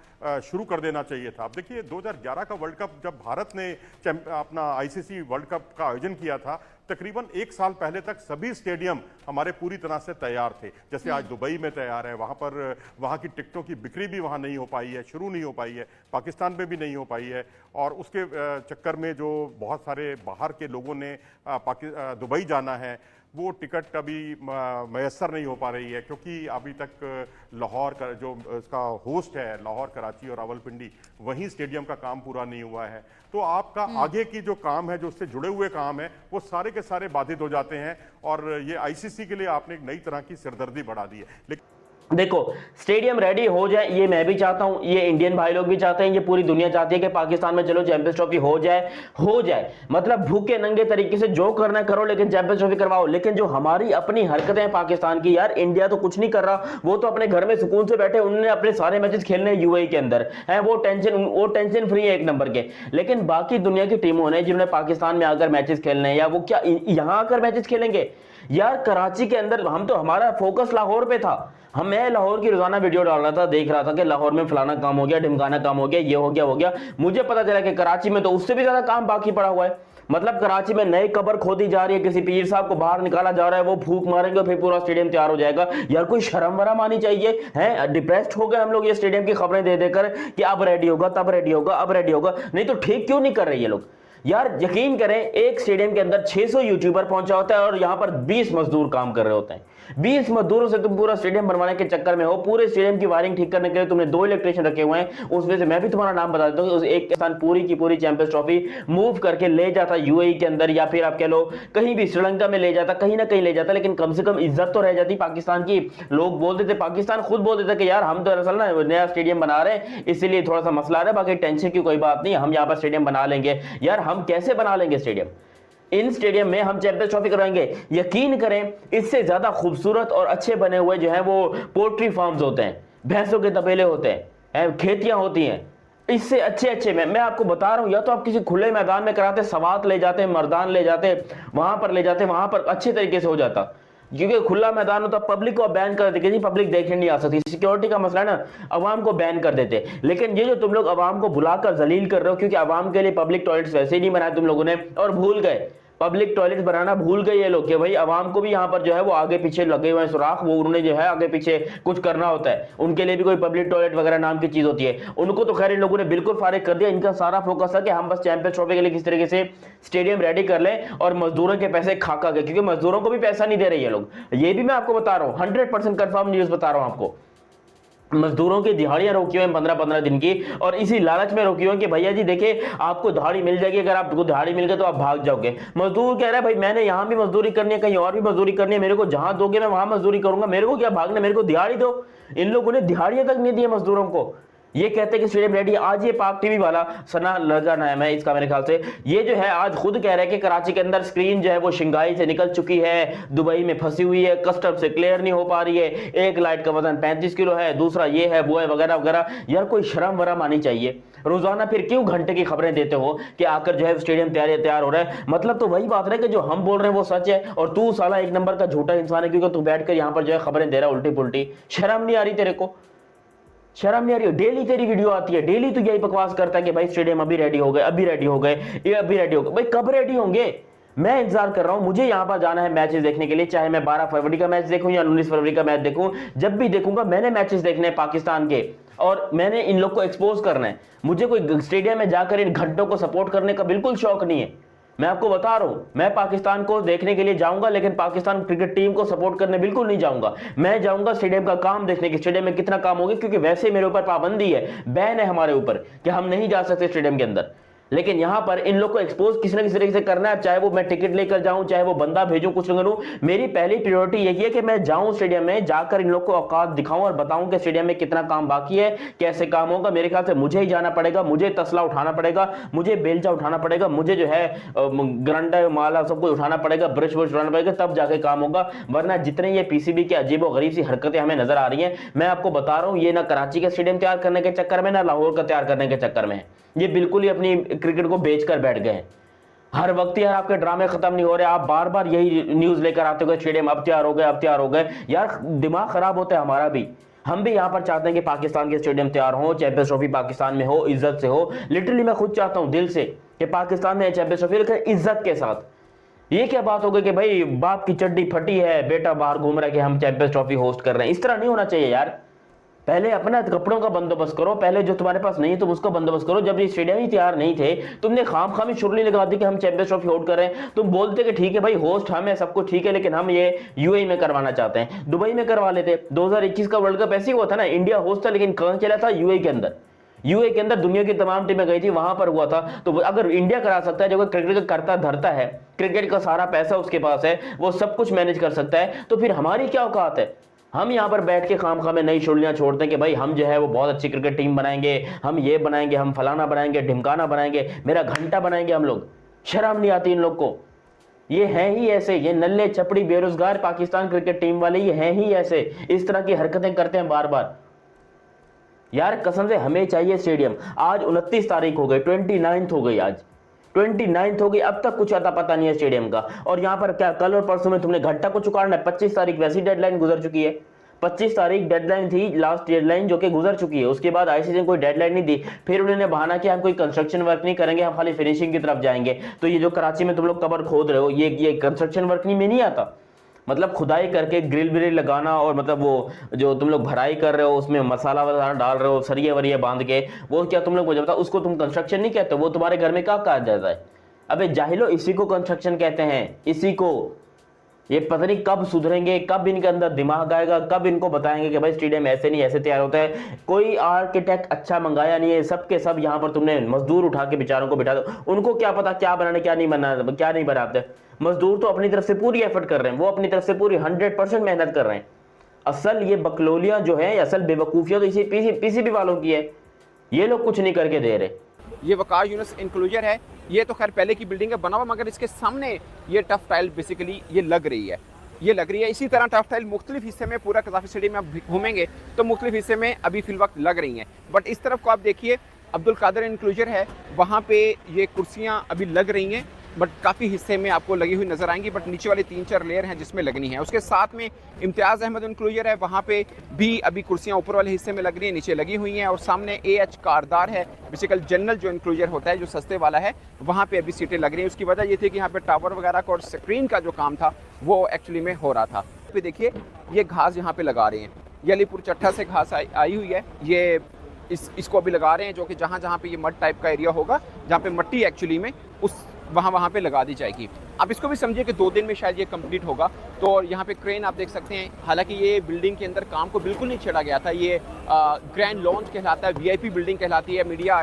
शुरू कर देना चाहिए था। अब देखिए 2011 का वर्ल्ड कप जब भारत ने अपना आईसीसी वर्ल्ड कप का आयोजन किया था, तकरीबन 1 साल पहले तक सभी स्टेडियम हमारे पूरी तरह से तैयार थे। जैसे आज दुबई में तैयार है, वहाँ की टिकटों की बिक्री भी वहाँ नहीं हो पाई है, शुरू नहीं हो पाई है, पाकिस्तान में भी नहीं हो पाई है। और उसके चक्कर में जो बहुत सारे बाहर के लोगों ने दुबई जाना है, वो टिकट अभी मैसर नहीं हो पा रही है, क्योंकि अभी तक लाहौर का जो इसका होस्ट है, लाहौर, कराची और रावलपिंडी, वहीं स्टेडियम का काम पूरा नहीं हुआ है। तो आपका आगे की जो काम है, जो उससे जुड़े हुए काम है, वो सारे के सारे बाधित हो जाते हैं, और ये आईसीसी के लिए आपने एक नई तरह की सिरदर्दी बढ़ा दी है। लेकिन देखो स्टेडियम रेडी हो जाए, ये मैं भी चाहता हूं, ये इंडियन भाई लोग भी चाहते हैं, ये पूरी दुनिया चाहती है कि पाकिस्तान में चलो चैंपियंस ट्रॉफी हो जाए। मतलब भूखे नंगे तरीके से जो करना करो, लेकिन चैंपियंस ट्रॉफी करवाओ। लेकिन जो हमारी अपनी हरकतें हैं पाकिस्तान की, यार इंडिया तो कुछ नहीं कर रहा, वो तो अपने घर में सुकून से बैठे, उन्होंने अपने सारे मैचेस खेलने यूएई के अंदर है, वो टेंशन फ्री है एक नंबर के। लेकिन बाकी दुनिया की टीमों ने जिन्होंने पाकिस्तान में आकर मैचेस खेलने हैं, या वो क्या यहां आकर मैचेस खेलेंगे? यार कराची के अंदर हमारा फोकस लाहौर पे था। मैं लाहौर की रोजाना वीडियो डाल रहा था, देख रहा था कि लाहौर में फलाना काम हो गया, ढिमकाना काम हो गया, ये हो गया। मुझे पता चला कि कराची में तो उससे भी ज्यादा काम बाकी पड़ा हुआ है। मतलब कराची में नई कब्र खोदी जा रही है, किसी पीर साहब को बाहर निकाला जा रहा है, वो फूंक मारेंगे फिर पूरा स्टेडियम तैयार हो जाएगा। यार कोई शर्म वरम आनी चाहिए है। डिप्रेस्ड हो गए हम लोग ये स्टेडियम की खबरें दे देकर कि अब रेडी होगा, तब रेडी होगा, अब रेडी होगा। नहीं तो ठीक क्यों नहीं कर रहे ये लोग? यार यकीन करें, एक स्टेडियम के अंदर 600 यूट्यूबर पहुंचा होता है और यहां पर 20 मजदूर काम कर रहे होते हैं। 20 मजदूरों से तुम पूरा स्टेडियम बनवाने के चक्कर में हो। पूरे स्टेडियम की वायरिंग ठीक करने के लिए तुमने 2 इलेक्ट्रिशियन रखे हुए हैं। उसमें से मैं भी तुम्हारा नाम बता देता हूं, एक किसान पूरी की पूरी चैंपियंस ट्रॉफी मूव करके ले जाता यूएई के अंदर, या फिर आप कह लो कहीं भी श्रीलंका में ले जाता, कहीं ना कहीं ले जाता, लेकिन कम से कम इज्जत तो रह जाती पाकिस्तान की। लोग बोल देते, पाकिस्तान खुद बोल देते कि यार हम तो दरअसल ना नया स्टेडियम बना रहे हैं, इसीलिए थोड़ा सा मसला आ रहा है, बाकी टेंशन की कोई बात नहीं, हम यहाँ पर स्टेडियम बना लेंगे। यार हम कैसे बना लेंगे स्टेडियम? इन स्टेडियम में हम चैंपियंस ट्रॉफी कराएंगे। यकीन करें, इससे ज्यादा खूबसूरत और अच्छे बने हुए जो है वो पोल्ट्री फार्म्स होते हैं, भैंसों के तबेले होते हैं, खेतियां होती हैं। इससे अच्छे मैं आपको बता रहा हूं, या तो आप किसी खुले मैदान में कराते, सवात ले जाते, मर्दान ले जाते, वहां पर अच्छे तरीके से हो जाता। क्योंकि खुला मैदान होता, पब्लिक को बैन कर देते कि पब्लिक देखने नहीं आ सकती, सिक्योरिटी का मसला है ना, अवाम को बैन कर देते। लेकिन ये जो तुम लोग अवाम को बुलाकर जलील कर रहे हो, क्योंकि अवाम के लिए पब्लिक टॉयलेट्स वैसे ही नहीं बनाए तुम लोगों ने, और भूल गए पब्लिक टॉयलेट बनाना, भूल गए ये लोग कि भाई अवाम को भी यहाँ पर जो है वो आगे पीछे लगे हुए हैं सुराख, वो उन्होंने जो है आगे पीछे कुछ करना होता है, उनके लिए भी कोई पब्लिक टॉयलेट वगैरह नाम की चीज होती है। उनको तो खैर इन लोगों ने बिल्कुल फारिग कर दिया। इनका सारा फोकस है कि हम बस चैंपियंस ट्रॉफी के लिए किस तरीके से स्टेडियम रेडी कर लें और मजदूरों के पैसे खा के, क्योंकि मजदूरों को भी पैसा नहीं दे रहे ये लोग। ये भी मैं आपको बता रहा हूँ, 100% कंफर्म न्यूज बता रहा हूँ आपको। मजदूरों की दिहाड़ियां रोकी हुई 15-15 दिन की, और इसी लालच में रोकी हुई कि भैया जी देखिए आपको दिहाड़ी मिल जाएगी, अगर आपको दिहाड़ी मिल गई तो आप भाग जाओगे। मजदूर कह रहा है भाई मैंने यहां भी मजदूरी करनी है, कहीं और भी मजदूरी करनी है, मेरे को जहां दोगे मैं वहां मजदूरी करूंगा, मेरे को क्या भागना, मेरे को दिहाड़ी दो। इन लोगों ने दिहाड़ियां तक नहीं दी मजदूरों को। ये कहते हैं कि स्टेडियम रेडी। आज ये पाक टीवी वाला सना लगा नाम है इसका, मेरे ख्याल से ये जो है आज खुद कह रहा है कि कराची के अंदर स्क्रीन जो है वो शिंगाई से निकल चुकी है, दुबई में फंसी हुई है, कस्टम से क्लियर नहीं हो पा रही है, एक लाइट का वजन 35 किलो है, दूसरा ये है वो है वगैरह वगैरह। यार कोई शर्म वरम आनी चाहिए। रोजाना फिर क्यों घंटे की खबरें देते हो कि आकर जो है स्टेडियम तैयार हो रहा है? मतलब तो वही बात है कि जो हम बोल रहे हैं वो सच है और तू साला एक नंबर का झूठा इंसान है, क्योंकि तू बैठकर यहाँ पर जो है खबरें दे रहा है उल्टी पुल्टी। शर्म नहीं आ रही तेरे को? शर्म नहीं आ रही हो? डेली तेरी वीडियो आती है, डेली तू यही बकवास करता है कि भाई स्टेडियम अभी रेडी हो गए, अभी रेडी हो गए, ये अभी रेडी हो गए। भाई कब रेडी होंगे? मैं इंतजार कर रहा हूं, मुझे यहां पर जाना है मैचेस देखने के लिए, चाहे मैं 12 फरवरी का मैच देखूं या 19 फरवरी का मैच देखूं, जब भी देखूंगा मैंने मैचेस देखने हैं पाकिस्तान के, और मैंने इन लोग को एक्सपोज करना है। मुझे कोई स्टेडियम में जाकर इन घंटों को सपोर्ट करने का बिल्कुल शौक नहीं है। मैं आपको बता रहा हूं, मैं पाकिस्तान को देखने के लिए जाऊंगा, लेकिन पाकिस्तान क्रिकेट टीम को सपोर्ट करने बिल्कुल नहीं जाऊंगा। मैं जाऊंगा स्टेडियम का काम देखने के, स्टेडियम में कितना काम होगा, क्योंकि वैसे मेरे ऊपर पाबंदी है, बैन है हमारे ऊपर कि हम नहीं जा सकते स्टेडियम के अंदर। लेकिन यहां पर इन लोग को एक्सपोज किसी न किसी तरीके से करना है, चाहे वो मैं टिकट लेकर जाऊं, चाहे वो बंदा भेजूं, कुछ करूं। मेरी पहली प्रायोरिटी यही है कि मैं जाऊं स्टेडियम में, जाकर इन लोग को औकात दिखाऊं और बताऊं कि स्टेडियम में कितना काम बाकी है, कैसे काम होगा। मेरे ख्याल से मुझे ही जाना पड़ेगा, मुझे तसला उठाना पड़ेगा, मुझे बेलचा उठाना पड़ेगा, मुझे जो है ग्रंडा माला सब कुछ उठाना पड़ेगा, ब्रश ब्रश उठाना पड़ेगा, तब जाके काम होगा। वरना जितने ये पीसीबी की अजीबो गरीब सी हरकतें हमें नजर आ रही हैं, मैं आपको बता रहा हूं, ये ना कराची का स्टेडियम तैयार करने के चक्कर में, ना लाहौर का तैयार करने के चक्कर में, ये बिल्कुल ही अपनी क्रिकेट को बेचकर बैठ गए हैं। हर वक्त यार आपके ड्रामे खत्म नहीं हो रहे, आप बार बार यही न्यूज लेकर आते हो स्टेडियम अब तैयार हो गए, अब तैयार हो गए। यार दिमाग खराब होता है हमारा भी। हम भी यहाँ पर चाहते हैं कि पाकिस्तान के स्टेडियम तैयार हो, चैंपियंस ट्रॉफी पाकिस्तान में हो, इज्जत से हो। लिटरली मैं खुद चाहता हूँ दिल से कि पाकिस्तान में चैंपियंस ट्रॉफी लेकर इज्जत के साथ। ये क्या बात हो गई कि भाई बाप की चड्डी फटी है, बेटा बाहर घूम रहा है कि हम चैंपियंस ट्रॉफी होस्ट कर रहे हैं? इस तरह नहीं होना चाहिए यार। पहले अपना कपड़ों का बंदोबस्त करो, पहले जो तुम्हारे पास नहीं है तुम उसका बंदोबस्त करो। जब ये स्टेडियम ही तैयार नहीं थे, तुमने खामखामी शुरली लगा दी कि हम चैंपियंस ट्रॉफी होस्ट कर रहे हैं। तुम बोलते कि ठीक है भाई होस्ट हम है, सब कुछ ठीक है, लेकिन हम ये यूएई में करवाना चाहते हैं। दुबई में करवा लेते। 2021 का वर्ल्ड कप ऐसे ही हुआ था ना, इंडिया होस्ट था लेकिन कहां चला था? यूएई के अंदर। यूएई के अंदर दुनिया की तमाम टीमें गई थी, वहां पर हुआ था। तो अगर इंडिया करा सकता है, जो क्रिकेट का करता धरता है, क्रिकेट का सारा पैसा उसके पास है, वो सब कुछ मैनेज कर सकता है, तो फिर हमारी क्या औकात है? हम यहाँ पर बैठ के खामखा में नई शुड़लियां छोड़ते हैं कि भाई हम जो है वो बहुत अच्छी क्रिकेट टीम बनाएंगे, हम ये बनाएंगे, हम फलाना बनाएंगे, ढिमकाना बनाएंगे, मेरा घंटा बनाएंगे हम लोग। शर्म नहीं आती इन लोग को। ये हैं ही ऐसे, ये नल्ले चपड़ी बेरोजगार पाकिस्तान क्रिकेट टीम वाले, ये हैं ही ऐसे, इस तरह की हरकतें करते हैं बार बार। यार कसम से हमें चाहिए स्टेडियम। आज 29 तारीख हो गई, 29th हो गई, आज 29th हो गई, अब तक कुछ आता पता नहीं है स्टेडियम का। और यहाँ पर क्या कल और परसों में तुमने घंटा को चुकाना है। 25 तारीख वैसी डेडलाइन गुजर चुकी है, 25 तारीख डेडलाइन थी, लास्ट डेडलाइन जो कि गुजर चुकी है। उसके बाद आईसीसी ने कोई डेडलाइन नहीं दी। फिर उन्होंने बहाना किया हम कोई कंस्ट्रक्शन वर्क नहीं करेंगे, हम खाली फिनिशिंग की तरफ जाएंगे। तो ये जो कराची में तुम लोग कबर खोद रहे हो, ये कंस्ट्रक्शन वर्क में नहीं आता। मतलब खुदाई करके ग्रिल व्रिल लगाना और मतलब वो जो तुम लोग भराई कर रहे हो उसमें मसाला वसाला डाल रहे हो, सरिये वरिये बांध के, वो क्या तुम लोग मुझे बताओ, उसको तुम कंस्ट्रक्शन नहीं कहते? वो तुम्हारे घर में क्या कहा जाता है? अबे जाहिलो, इसी को कंस्ट्रक्शन कहते हैं, इसी को। ये पता नहीं कब सुधरेंगे, कब इनके अंदर दिमाग आएगा, कब इनको बताएंगे कि भाई स्टेडियम ऐसे नहीं ऐसे तैयार होता है। कोई आर्किटेक्ट अच्छा मंगाया नहीं है, सबके सब यहाँ पर तुमने मजदूर उठा के बेचारों को बिठा दो। उनको क्या पता क्या बनाने क्या नहीं बनाना, क्या नहीं बनाते। मजदूर तो अपनी तरफ से पूरी एफर्ट कर रहे हैं, वो अपनी तरफ से पूरी 100% मेहनत कर रहे हैं। असल ये बकलोलियां जो है, असल बेवकूफियां तो इसी पीसीबी वालों की है। ये लोग कुछ नहीं करके दे रहे। ये वकार यूनिस इंक्लूजर है, ये तो खैर पहले की बिल्डिंग है बना हुआ, मगर इसके सामने ये टफ टाइल बेसिकली ये लग रही है। इसी तरह टफ टाइल मुख्तलिफ हिस्से में, पूरा कज़ाफ़ी स्टेडियम में आप घूमेंगे तो मुख्तलिफ हिस्से में अभी फिल वक्त लग रही हैं। बट इस तरफ को आप देखिए, अब्दुल कादिर इंक्लूजर है, वहाँ पे ये कुर्सियाँ अभी लग रही हैं, बट काफ़ी हिस्से में आपको लगी हुई नज़र आएंगी। बट नीचे वाले 3-4 लेयर हैं जिसमें लगनी है। उसके साथ में इम्तियाज़ अहमद इंक्लूजर है, वहाँ पे भी अभी कुर्सियाँ ऊपर वाले हिस्से में लग रही हैं, नीचे लगी हुई हैं। और सामने AH कारदार है, बेसिकल जनरल जो इंक्लूजर होता है, जो सस्ते वाला है, वहाँ पे अभी सीटें लग रही हैं। उसकी वजह ये थी कि यहाँ पे टावर वगैरह का और स्क्रीन का जो काम था वो एक्चुअली में हो रहा था। फिर देखिए ये घास यहाँ पे लगा रहे हैं, ये अलीपुर चट्टा से घास आई हुई है, ये इसको अभी लगा रहे हैं, जो कि जहाँ पे ये मड टाइप का एरिया होगा, जहाँ पे मट्टी एक्चुअली में उस वहाँ पे लगा दी जाएगी। आप इसको भी समझिए कि 2 दिन में शायद ये कंप्लीट होगा। तो यहाँ पे क्रेन आप देख सकते हैं। हालांकि ये बिल्डिंग के अंदर काम को बिल्कुल नहीं छेड़ा गया था। ये ग्रैंड लॉन्च कहलाता है, VIP बिल्डिंग कहलाती है। मीडिया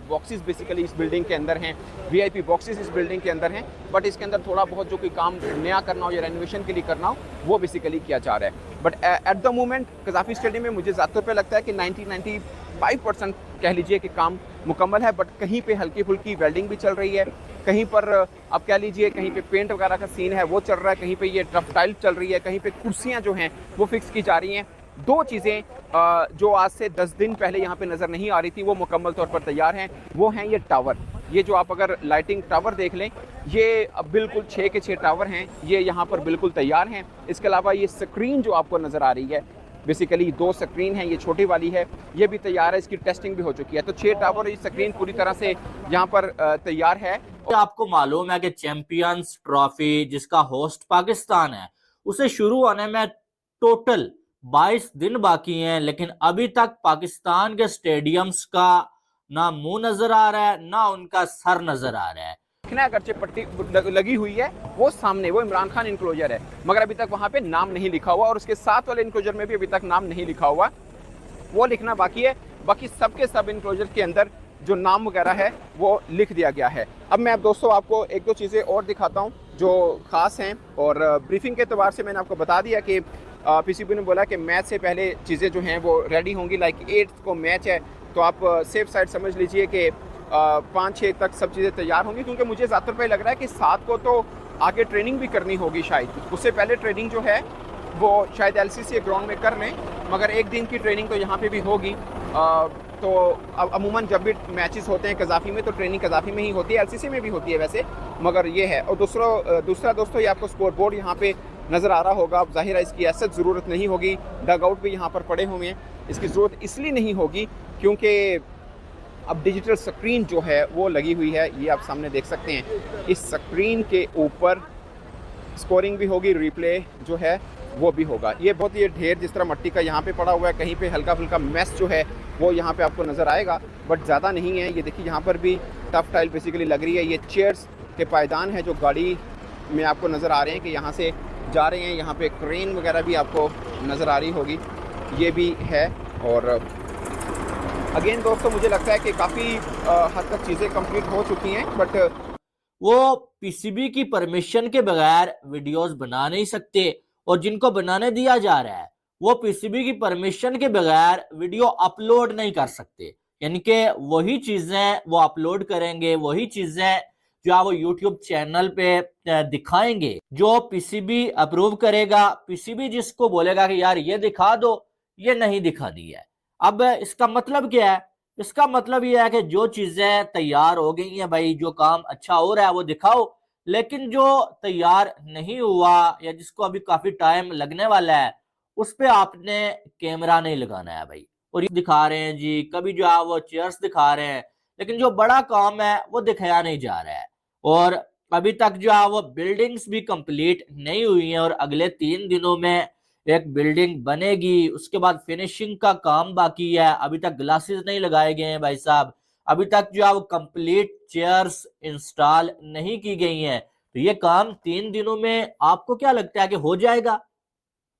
बॉक्सेस बेसिकली इस बिल्डिंग के अंदर हैं, VIP बॉक्सेस इस बिल्डिंग के अंदर हैं। बट इसके अंदर थोड़ा बहुत जो कोई काम नया करना हो या रेनोवेशन के लिए करना हो, वो बेसिकली किया जा रहा है। But at the moment Gaddafi stadium में मुझे ज़्यादा तौर पर लगता है कि 90-95% कह लीजिए कि काम मुकम्मल है। बट कहीं पे हल्की फुल्की वेल्डिंग भी चल रही है, कहीं पर आप कह लीजिए कहीं पे पेंट वगैरह का सीन है वो चल रहा है, कहीं पे ये टफ टाइल चल रही है, कहीं पे कुर्सियां जो हैं वो फिक्स की जा रही हैं। 2 चीज़ें जो आज से 10 दिन पहले यहाँ पे नज़र नहीं आ रही थी, वो मुकम्मल तौर पर तैयार हैं। वो हैं ये टावर, ये जो आप अगर लाइटिंग टावर देख लें, ये अब बिल्कुल 6 के 6 टावर हैं, ये यहाँ पर बिल्कुल तैयार हैं। इसके अलावा ये स्क्रीन जो आपको नज़र आ रही है, बेसिकली 2 स्क्रीन है, ये छोटी वाली है, ये भी तैयार है, इसकी टेस्टिंग भी हो चुकी है। तो 6 टावर, ये स्क्रीन पूरी तरह से यहाँ पर तैयार है। आपको मालूम है कि चैंपियंस ट्रॉफी जिसका होस्ट पाकिस्तान है, उसे शुरू होने में टोटल 22 दिन बाकी हैं, लेकिन अभी तक पाकिस्तान के स्टेडियम्स का ना मुंह नजर आ रहा है, ना उनका सर नजर आ रहा है। अगरचे पट्टी लगी हुई है, वो सामने वो इमरान खान इंक्लोजर है, मगर अभी तक वहाँ पे नाम नहीं लिखा हुआ। और उसके साथ वाले इंक्लोजर में भी अभी तक नाम नहीं लिखा हुआ, वो लिखना बाकी है। बाकी सबके सब इंक्लोजर के अंदर जो नाम वगैरह है वो लिख दिया गया है। अब मैं दोस्तों आपको 1-2 चीज़ें और दिखाता हूँ जो ख़ास हैं। और ब्रीफिंग के एतबार से मैंने आपको बता दिया कि PCB ने बोला कि मैच से पहले चीज़ें जो हैं वो रेडी होंगी। लाइक 8 को मैच है, तो आप सेफ साइड समझ लीजिए कि 5-6 तक सब चीज़ें तैयार होंगी। क्योंकि मुझे ज़्यादातर पे लग रहा है कि 7 को तो आगे ट्रेनिंग भी करनी होगी शायद, उससे पहले ट्रेनिंग जो है वो शायद LCC ग्राउंड में कर लें, मगर 1 दिन की ट्रेनिंग तो यहाँ पे भी होगी। तो अमूमन जब भी मैचेस होते हैं कज़ाफ़ी में, तो ट्रेनिंग कज़ाफ़ी में ही होती है, LCC में भी होती है वैसे, मगर ये है। और दूसरा दोस्तों, ये आपको स्कोर बोर्ड यहाँ पे नज़र आ रहा होगा। अब ज़ाहिर है इसकी ऐसे ज़रूरत नहीं होगी, डग आउट भी यहाँ पर पड़े हुए हैं। इसकी ज़रूरत इसलिए नहीं होगी क्योंकि अब डिजिटल स्क्रीन जो है वो लगी हुई है, ये आप सामने देख सकते हैं। इस स्क्रीन के ऊपर स्कोरिंग भी होगी, रिप्ले जो है वो भी होगा। ये बहुत ये ढेर जिस तरह मिट्टी का यहाँ पे पड़ा हुआ है, कहीं पे हल्का फुल्का मैस जो है वो यहाँ पे आपको नज़र आएगा, बट ज़्यादा नहीं है। ये देखिए यहाँ पर भी टफ टाइल बेसिकली लग रही है। ये चेयर्स के पायदान है जो गाड़ी में आपको नज़र आ रहे हैं कि यहाँ से जा रहे हैं। यहाँ पे क्रेन वगैरह भी आपको नज़र आ रही होगी, ये भी है। और अगेन दोस्तों, मुझे लगता है कि काफ़ी हद तक चीज़ें कंप्लीट हो चुकी हैं, बट वो PCB की परमिशन के बगैर वीडियोस बना नहीं सकते, और जिनको बनाने दिया जा रहा है वो पीसीबी की परमिशन के बगैर वीडियो अपलोड नहीं कर सकते। यानी कि वही चीजें वो अपलोड करेंगे, वही चीजें जो आप वो यूट्यूब चैनल पे दिखाएंगे जो पीसीबी अप्रूव करेगा। पीसीबी जिसको बोलेगा कि यार ये दिखा दो, ये नहीं दिखा दी है। अब इसका मतलब क्या है? इसका मतलब ये है कि जो चीजें तैयार हो गई हैं भाई, जो काम अच्छा हो रहा है वो दिखाओ, लेकिन जो तैयार नहीं हुआ या जिसको अभी काफी टाइम लगने वाला है उस पे आपने कैमरा नहीं लगाना है भाई। और ये दिखा रहे हैं जी, कभी जो है वो चेयर्स दिखा रहे हैं, लेकिन जो बड़ा काम है वो दिखाया नहीं जा रहा है। और अभी तक जो है वो बिल्डिंग्स भी कंप्लीट नहीं हुई हैं और अगले 3 दिनों में एक बिल्डिंग बनेगी। उसके बाद फिनिशिंग का काम बाकी है, अभी तक ग्लासेस नहीं लगाए गए हैं भाई साहब, अभी तक जो है वो कंप्लीट चेयर्स इंस्टॉल नहीं की गई हैं। तो ये काम 3 दिनों में आपको क्या लगता है कि हो जाएगा?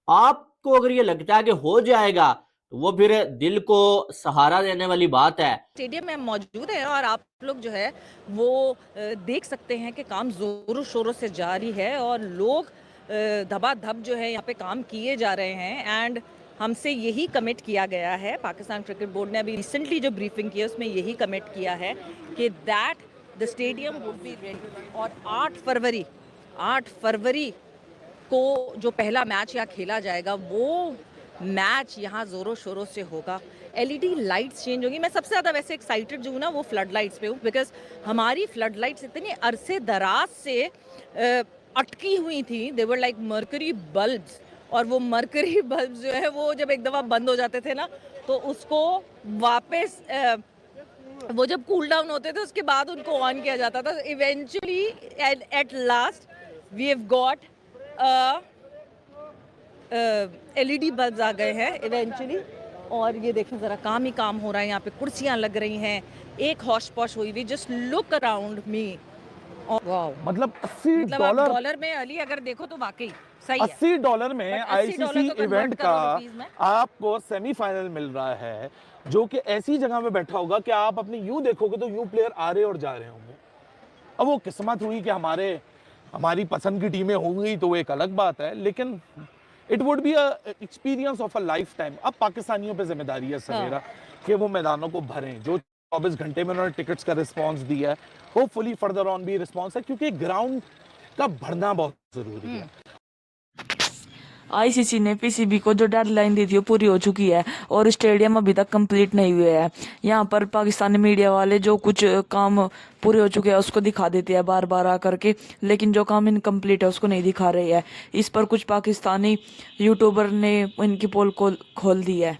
आपको अगर ये लगता है कि हो जाएगा तो वो फिर दिल को सहारा देने वाली बात है। स्टेडियम में मौजूद है और आप लोग जो है वो देख सकते हैं कि काम जोरों शोरों से जारी है और लोग धबाधब जो है यहाँ पे काम किए जा रहे हैं। एंड हमसे यही कमिट किया गया है, पाकिस्तान क्रिकेट बोर्ड ने अभी रिसेंटली जो ब्रीफिंग की है उसमें यही कमिट किया है कि that the stadium would be ready. और 8 फरवरी को जो पहला मैच यहाँ खेला जाएगा वो मैच यहाँ जोरों शोरों से होगा। एलईडी लाइट्स चेंज होंगी। मैं सबसे ज़्यादा वैसे एक्साइटेड जो हूँ ना वो फ्लड लाइट्स पे हूँ, बिकॉज हमारी फ्लड लाइट्स इतने अरसे दराज से अटकी हुई थी, दे वर लाइक मरकरी बल्ब्स, और वो मरकरी बल्ब जो है वो जब एक दफ़ा बंद हो जाते थे ना तो उसको वापस वो जब कूल डाउन होते थे उसके बाद उनको ऑन किया जाता था। Eventually at last we have got LED bulbs आ गए हैं इवेंचुअली। और ये देखें ज़रा, काम ही काम हो रहा है यहाँ पे, कुर्सियाँ लग रही हैं, एक हौश पौश हुई हुई। Just look around me. मतलब $80 में अली अगर देखो तो वाकई सही $80 में आईसीसी तो इवेंट का आपको सेमीफाइनल मिल रहा है, जो कि ऐसी जगह में बैठा होगा कि आप अपने यूं देखोगे तो यूं प्लेयर आ रहे और जा रहे होंगे। अब वो किस्मत हुई कि हमारी पसंद की टीमें होंगी तो वो एक अलग बात है, लेकिन it would be experience of a life time. अब पाकिस्तानियों पे जिम्मेदारी है सवेरा कि वो मैदानों को भरें। जो 24 घंटे में उन्होंने टिकट्स का रिस्पांस दिया है, होपफुली फर्दर ऑन भी रिस्पांस है, क्योंकि ग्राउंड का भरना बहुत जरूरी है। आईसीसी ने पीसीबी को जो डेडलाइन दी थी वो पूरी हो चुकी है और स्टेडियम अभी तक कंप्लीट नहीं हुए हैं। यहाँ पर पाकिस्तानी मीडिया वाले जो कुछ काम पूरे हो चुके हैं उसको दिखा देते हैं बार बार आकर के, लेकिन जो काम इनकम्प्लीट है उसको नहीं दिखा रहे हैं। इस पर कुछ पाकिस्तानी यूट्यूबर ने इनकी पोल को खोल दी है।